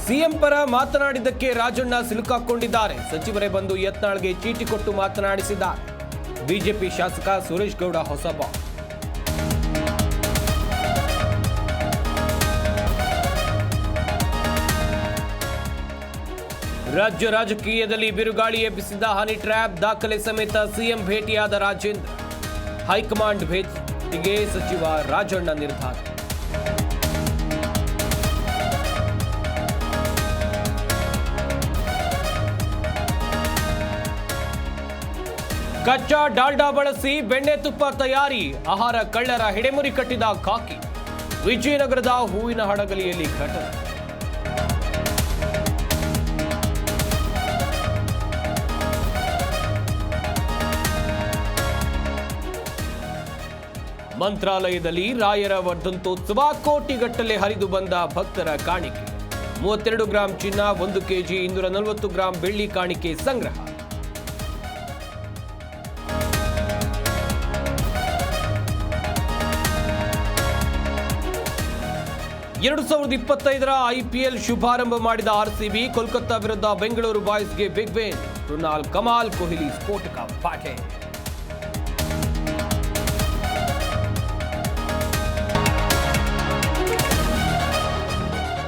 CM ಪರ ಮಾತನಾಡಿದ್ದಕ್ಕೆ ರಾಜಣ್ಣ ಸಿಲುಕಾಕೊಂಡಿದ್ದಾರೆ. ಸಚಿವರೇ ಬಂದು ಯತ್ನಾಳ್ಗೆ ಚೀಟಿ ಕೊಟ್ಟು ಮಾತನಾಡಿಸಿದ್ದಾರೆ. ಬಿಜೆಪಿ ಶಾಸಕ ಸುರೇಶ್ ಗೌಡ ಹೊಸಬ. ರಾಜ್ಯ ರಾಜಕೀಯದಲ್ಲಿ ಬಿರುಗಾಳಿ ಎಬ್ಬಿಸಿದ ಹನಿ ಟ್ರ್ಯಾಪ್. ದಾಖಲೆ ಸಮೇತ ಸಿಎಂ ಭೇಟಿಯಾದ ರಾಜೇಂದ್ರ. ಹೈಕಮಾಂಡ್ ಭೇಟಿಗೆ ಸಚಿವ ರಾಜಣ್ಣ ನಿರ್ಧಾರ. ಕಚ್ಚಾ ಡಾಲ್ಡಾ ಬಳಸಿ ಬೆಣ್ಣೆ ತುಪ್ಪ ತಯಾರಿ. ಆಹಾರ ಕಳ್ಳರ ಹಿಡೆಮುರಿ ಕಟ್ಟಿದ ಖಾಕಿ. ವಿಜಯನಗರದ ಹೂವಿನ ಹಡಗಲಿಯಲ್ಲಿ ಘಟನೆ. ಮಂತ್ರಾಲಯದಲ್ಲಿ ರಾಯರ ವರ್ಧಂತೋತ್ಸವ. ಕೋಟಿಗಟ್ಟಲೆ ಹರಿದು ಬಂದ ಭಕ್ತರ ಕಾಣಿಕೆ. 32 ಗ್ರಾಂ ಚಿನ್ನ, 1 ಕೆಜಿ 240 ಗ್ರಾಂ ಬೆಳ್ಳಿ ಕಾಣಿಕೆ ಸಂಗ್ರಹ. ಎರಡು 2025ರ ಐಪಿಎಲ್ ಶುಭಾರಂಭ ಮಾಡಿದ ಆರ್ಸಿಬಿ. ಕೋಲ್ಕತ್ತಾ ವಿರುದ್ಧ ಬೆಂಗಳೂರು ಬಾಯ್ಸ್ಗೆ ಬಿಗ್ ವಿನ್. ಕೃಣಾಲ್ ಕಮಾಲ್ ಕೊಹ್ಲಿ ಸ್ಫೋಟಕ ಬ್ಯಾಟಿಂಗ್.